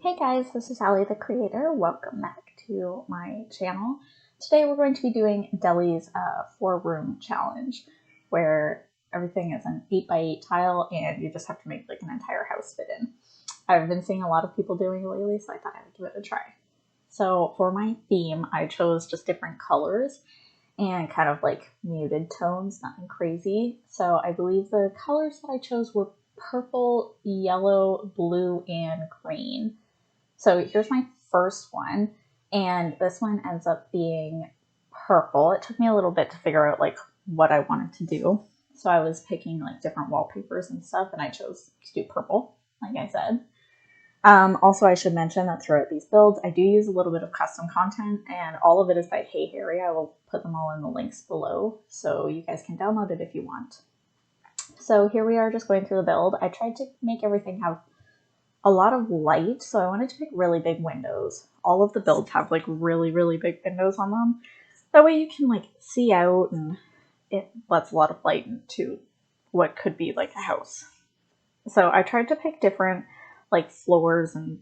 Hey guys, this is Ally the Creator. Welcome back to my channel. Today we're going to be doing Deli's 4-room challenge, where everything is an 8x8 tile and you just have to make like an entire house fit in. I've been seeing a lot of people doing it lately, so I thought I would give it a try. So for my theme, I chose just different colors and kind of like muted tones, nothing crazy. So I believe the colors that I chose were purple, yellow, blue, and green. So here's my first one, and this one ends up being purple. It took me a little bit to figure out like what I wanted to do. So I was picking like different wallpapers and stuff, and I chose to do purple, like I said. Also, I should mention that throughout these builds, I do use a little bit of custom content, and all of it is by Hey Harry. I will put them all in the links below, so you guys can download it if you want. So here we are just going through the build. I tried to make everything have a lot of light, so I wanted to pick really big windows. All of the builds have like really big windows on them. That way you can like see out, and it lets a lot of light into what could be like a house. So I tried to pick different like floors and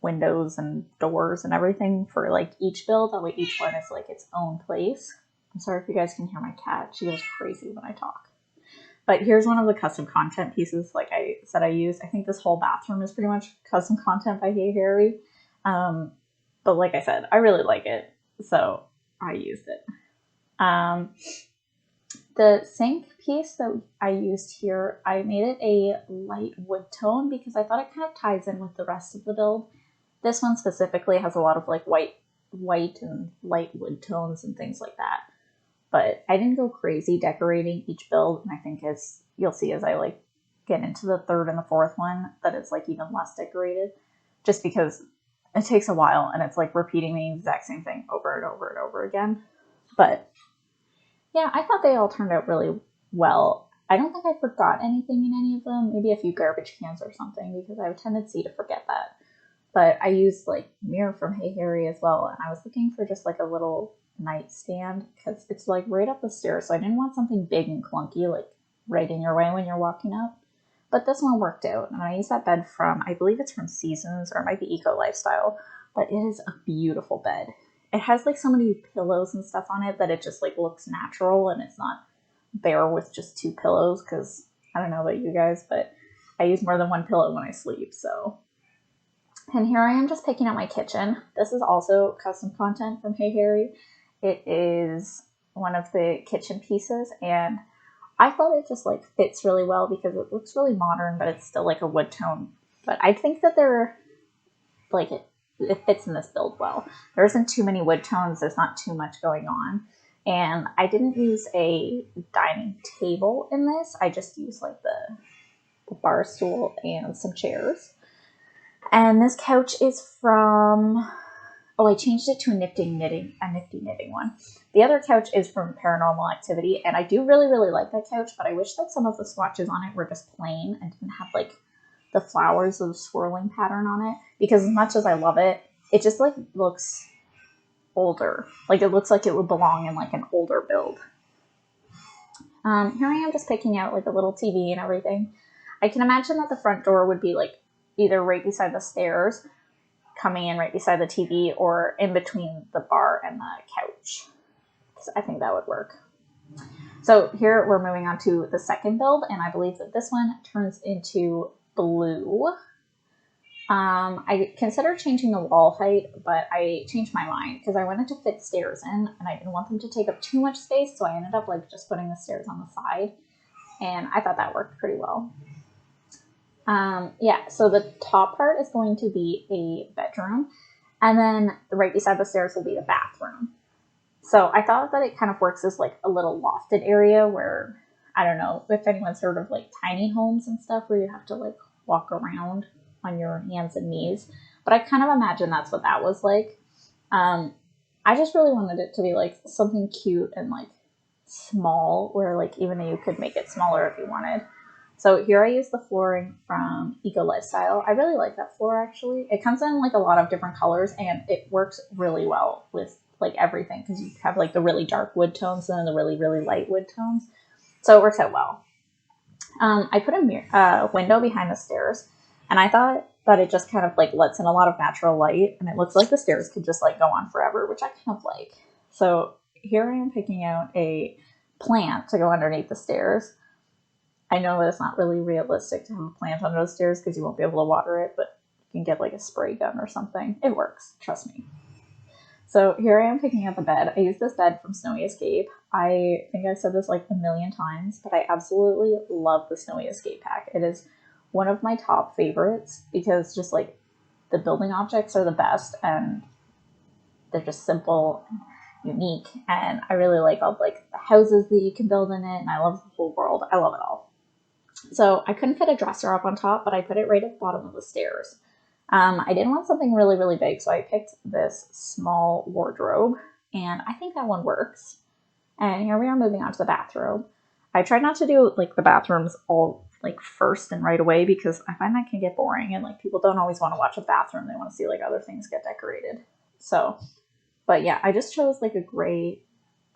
windows and doors and everything for like each build. That way each one is like its own place. I'm sorry if you guys can hear my cat. She goes crazy when I talk. But here's one of the custom content pieces like I said I used. I think this whole bathroom is pretty much custom content by Hey Harry. But like I said, I really like it, so I used it. The sink piece that I used here, I made it a light wood tone because I thought it kind of ties in with the rest of the build. This one specifically has a lot of like white and light wood tones and things like that. But I didn't go crazy decorating each build, and I think as you'll see as I like get into the third and the fourth one that it's like even less decorated, just because it takes a while and it's like repeating the exact same thing over and over and over again. But yeah, I thought they all turned out really well. I don't think I forgot anything in any of them, maybe a few garbage cans or something, because I have a tendency to forget that. But I used like mirror from Hey Harry as well, and I was looking for just like a little nightstand because it's like right up the stairs, so I didn't want something big and clunky like right in your way when you're walking up. But this one worked out, and I used that bed from, I believe it's from Seasons, or it might be Eco Lifestyle, but it is a beautiful bed. It has like so many pillows and stuff on it that it just like looks natural, and it's not bare with just 2 pillows, because I don't know about you guys, but I use more than 1 pillow when I sleep. So, and here I am just picking out my kitchen. This is also custom content from Hey Harry. It is one of the kitchen pieces, and I thought it just like fits really well because it looks really modern, but it's still like a wood tone. But I think that they're like it fits in this build well. There isn't too many wood tones. There's not too much going on. And I didn't use a dining table in this. I just used like the bar stool and some chairs. And this couch is from, oh, I changed it to a nifty knitting one. The other couch is from Paranormal Activity, and I do really like that couch, but I wish that some of the swatches on it were just plain and didn't have like the flowers of the swirling pattern on it, because as much as I love it, it just like looks older. Like it looks like it would belong in like an older build. Here I am just picking out like a little TV and everything. I can imagine that the front door would be like either right beside the stairs, coming in right beside the TV, or in between the bar and the couch. So I think that would work. So here we're moving on to the second build, and I believe that this one turns into blue. I considered changing the wall height, but I changed my mind because I wanted to fit stairs in, and I didn't want them to take up too much space, so I ended up like just putting the stairs on the side, and I thought that worked pretty well. Yeah, so the top part is going to be a bedroom, and then right beside the stairs will be the bathroom. So I thought that it kind of works as like a little lofted area where, I don't know if anyone's heard of like tiny homes and stuff where you have to like walk around on your hands and knees, but I kind of imagine that's what that was like. I just really wanted it to be like something cute and like small, where like even you could make it smaller if you wanted. So here I use the flooring from Eco Lifestyle. I really like that floor actually. It comes in like a lot of different colors, and it works really well with like everything because you have like the really dark wood tones and then the really light wood tones. So it works out well. I put a window behind the stairs And I thought that it just kind of like lets in a lot of natural light, and it looks like the stairs could just like go on forever, which I kind of like. So here I am picking out a plant to go underneath the stairs. I know that it's not really realistic to have a plant under the stairs because you won't be able to water it, but you can get like a spray gun or something. It works, trust me. So here I am picking out the bed. I use this bed from Snowy Escape. I think I've said this like a million times, but I absolutely love the Snowy Escape pack. It is one of my top favorites because just like the building objects are the best and they're just simple, unique, and I really like all like the houses that you can build in it, and I love the whole world. I love it all. So I couldn't fit a dresser up on top, but I put it right at the bottom of the stairs. I didn't want something really, really big, so I picked this small wardrobe, and I think that one works. And here we are moving on to the bathroom. I tried not to do like the bathrooms all like first and right away because I find that can get boring, and like people don't always want to watch a bathroom. They want to see like other things get decorated. So, but yeah, I just chose like a gray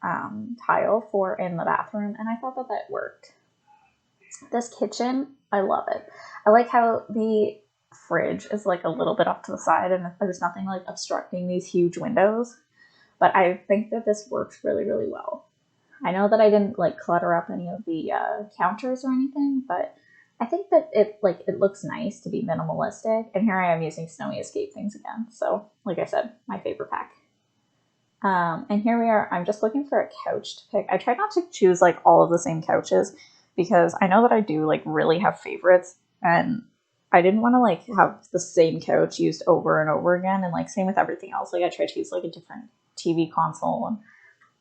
tile for in the bathroom, and I thought that that worked. This kitchen, I love it. I like how the fridge is like a little bit off to the side and there's nothing like obstructing these huge windows, but I think that this works really, really well. I know that I didn't like clutter up any of the counters or anything, but I think that it looks nice to be minimalistic. And here I am using Snowy Escape things again. So like I said, my favorite pack. And here we are. I'm just looking for a couch to pick. I tried not to choose like all of the same couches because I know that I do like really have favorites, and I didn't want to like have the same couch used over and over again. And like same with everything else. Like I tried to use like a different TV console and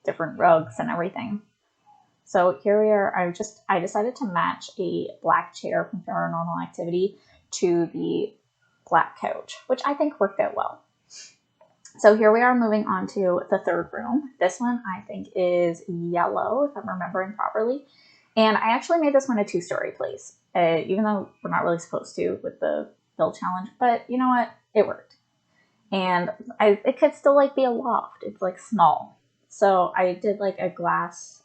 different rugs and everything. So here we are. I decided to match a black chair from Paranormal Activity to the black couch, which I think worked out well. So here we are moving on to the third room. This one I think is yellow, if I'm remembering properly. And I actually made this one a 2-story place, even though we're not really supposed to with the build challenge. But you know what? It worked. And it could still like be a loft. It's like small. So I did like a glass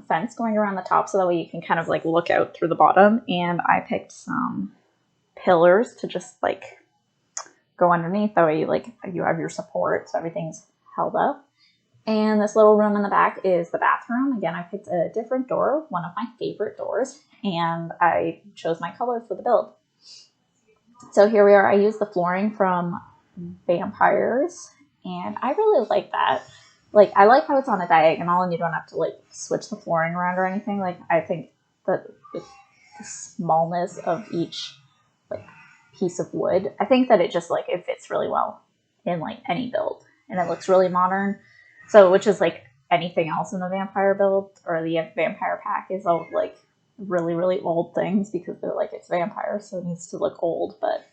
fence going around the top so that way you can kind of like look out through the bottom. And I picked some pillars to just like go underneath. That way you have your support so everything's held up. And this little room in the back is the bathroom. Again, I picked a different door, one of my favorite doors, and I chose my color for the build. So here we are. I used the flooring from Vampires, and I really like that. Like, I like how it's on a diagonal and you don't have to like switch the flooring around or anything. Like, I think that the smallness of each like piece of wood, I think that it just like it fits really well in like any build, and it looks really modern. So, which is like anything else in the vampire build or the vampire pack is all like really, really old things because they're like, it's vampire, so it needs to look old. But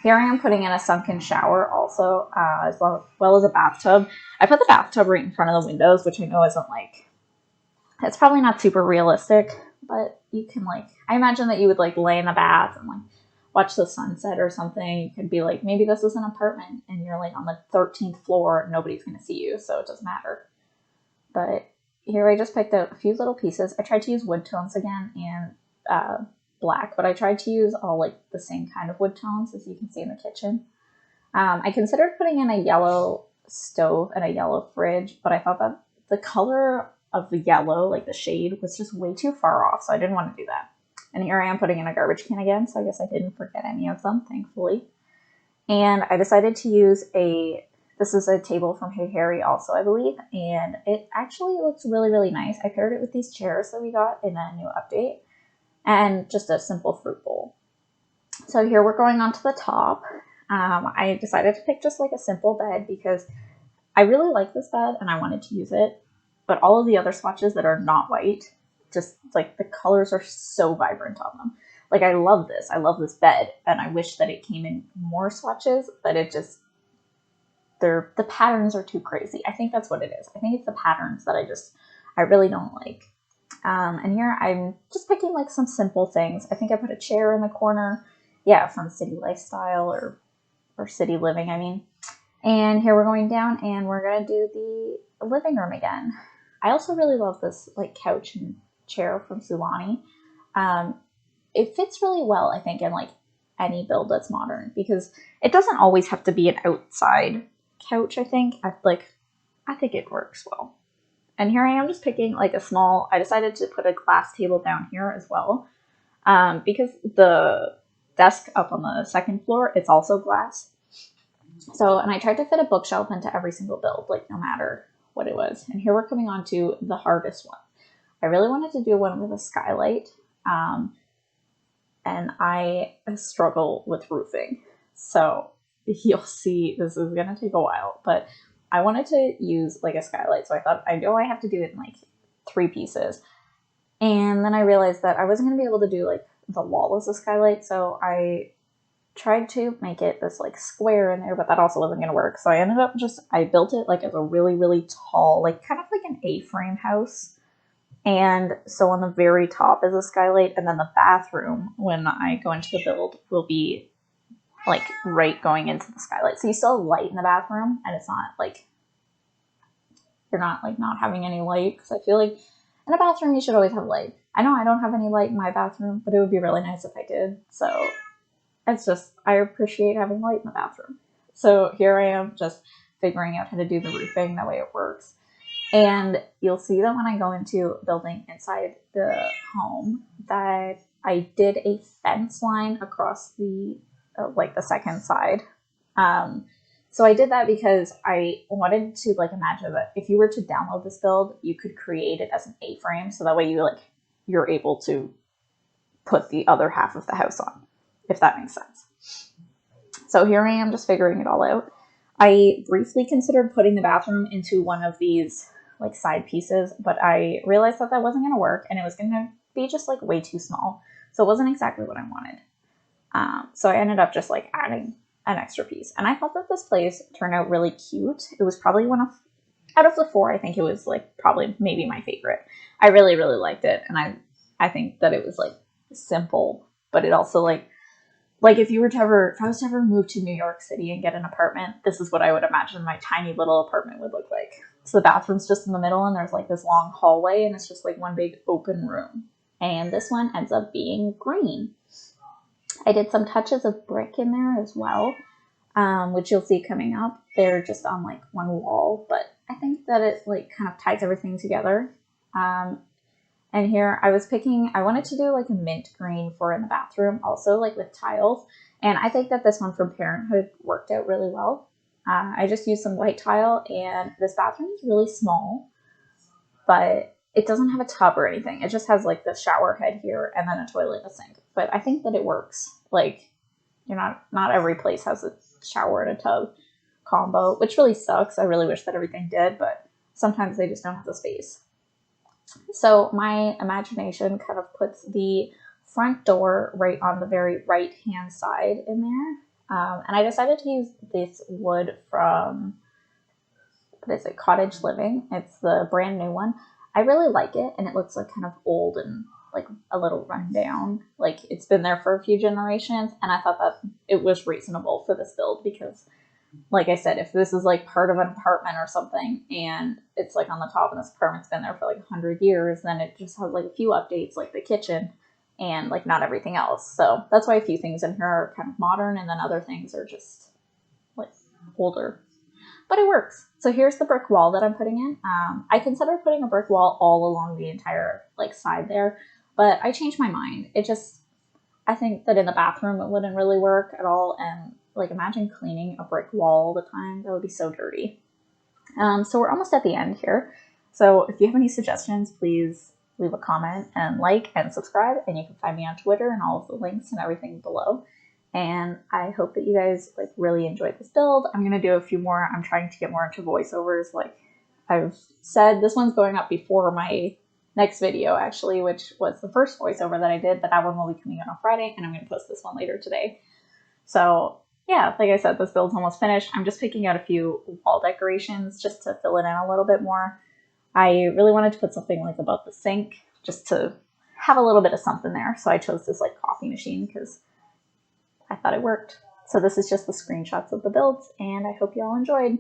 here I am putting in a sunken shower also, as well as a bathtub. I put the bathtub right in front of the windows, which I know isn't like, it's probably not super realistic, but you can like, I imagine that you would like lay in the bath and like watch the sunset or something. You could be like, maybe this is an apartment and you're like on the 13th floor and nobody's going to see you, so it doesn't matter. But here I just picked out a few little pieces. I tried to use wood tones again and black, but I tried to use all like the same kind of wood tones as you can see in the kitchen. I considered putting in a yellow stove and a yellow fridge, but I thought that the color of the yellow, like the shade, was just way too far off, so I didn't want to do that. And here I am putting in a garbage can again, so I guess I didn't forget any of them, thankfully. And I decided to use this is a table from Hey Harry also, I believe, and it actually looks really, really nice. I paired it with these chairs that we got in a new update, and just a simple fruit bowl. So here we're going on to the top. I decided to pick just like a simple bed because I really like this bed and I wanted to use it, but all of the other swatches that are not white, just like the colors are so vibrant on them. Like I love this bed, and I wish that it came in more swatches, but it just, the patterns are too crazy. I think that's what it is. I think it's the patterns that I really don't like. And here I'm just picking like some simple things. I think I put a chair in the corner. Yeah, from City Lifestyle or City Living, I mean. And here we're going down and we're going to do the living room again. I also really love this like couch and chair from Sulani. It fits really well, I think, in like any build that's modern, because it doesn't always have to be an outside couch. I think it works well. And here I am just picking like a small, I decided to put a glass table down here as well, because the desk up on the second floor, it's also glass. So, and I tried to fit a bookshelf into every single build, like no matter what it was. And here we're coming on to the hardest one. I really wanted to do one with a skylight, and I struggle with roofing. So you'll see this is gonna take a while, but I wanted to use like a skylight. So I thought, I know I have to do it in like 3 pieces. And then I realized that I wasn't gonna be able to do like the wall as a skylight. So I tried to make it this like square in there, but that also wasn't gonna work. So I ended up I built it like as a really, really tall, like kind of like an A-frame house. And so on the very top is a skylight, and then the bathroom, when I go into the build, will be like right going into the skylight. So you still have light in the bathroom, and it's not like, you're not like not having any light, because I feel like in a bathroom you should always have light. I know I don't have any light in my bathroom, but it would be really nice if I did. So it's just, I appreciate having light in the bathroom. So here I am just figuring out how to do the roofing, that way it works. And you'll see that when I go into building inside the home that I did a fence line across the like the second side. So I did that because I wanted to like imagine that if you were to download this build, you could create it as an A-frame, so that way you're able to put the other half of the house on, if that makes sense. So here I am just figuring it all out. I briefly considered putting the bathroom into one of these like side pieces, but I realized that wasn't going to work, and it was going to be just like way too small. So it wasn't exactly what I wanted. So I ended up just like adding an extra piece, and I thought that this place turned out really cute. It was probably out of the 4, I think it was like probably maybe my favorite. I really, really liked it, and I think that it was like simple, but it also like if I was to ever move to New York City and get an apartment, this is what I would imagine my tiny little apartment would look like. So the bathroom's just in the middle, and there's like this long hallway, and it's just like one big open room. And this one ends up being green. I did some touches of brick in there as well, which you'll see coming up. They're just on like one wall, but I think that it like kind of ties everything together. And here I wanted to do like a mint green for in the bathroom, also like with tiles. And I think that this one from Parenthood worked out really well. I just used some white tile, and this bathroom is really small, but it doesn't have a tub or anything. It just has like the shower head here and then a toilet and a sink. But I think that it works. Like, not every place has a shower and a tub combo, which really sucks. I really wish that everything did, but sometimes they just don't have the space. So my imagination kind of puts the front door right on the very right hand side in there. And I decided to use this wood from, what is it, Cottage Living. It's the brand new one. I really like it, and it looks like kind of old and like a little rundown. Like it's been there for a few generations, and I thought that it was reasonable for this build because, like I said, if this is like part of an apartment or something and it's like on the top and this apartment's been there for like 100 years, then it just has like a few updates like the kitchen and like not everything else. So that's why a few things in here are kind of modern, and then other things are just like older. But it works. So here's the brick wall that I'm putting in. I considered putting a brick wall all along the entire like side there, but I changed my mind. I think that in the bathroom it wouldn't really work at all, and like imagine cleaning a brick wall all the time. That would be so dirty. So we're almost at the end here. So if you have any suggestions, please leave a comment and like and subscribe, and you can find me on Twitter and all of the links and everything below. And I hope that you guys like really enjoyed this build. I'm gonna do a few more. I'm trying to get more into voiceovers. Like I've said, this one's going up before my next video actually, which was the first voiceover that I did, but that one will be coming out on Friday, and I'm gonna post this one later today. So yeah, like I said, this build's almost finished. I'm just picking out a few wall decorations just to fill it in a little bit more. I really wanted to put something like above the sink just to have a little bit of something there. So I chose this like coffee machine because I thought it worked. So this is just the screenshots of the builds, and I hope you all enjoyed.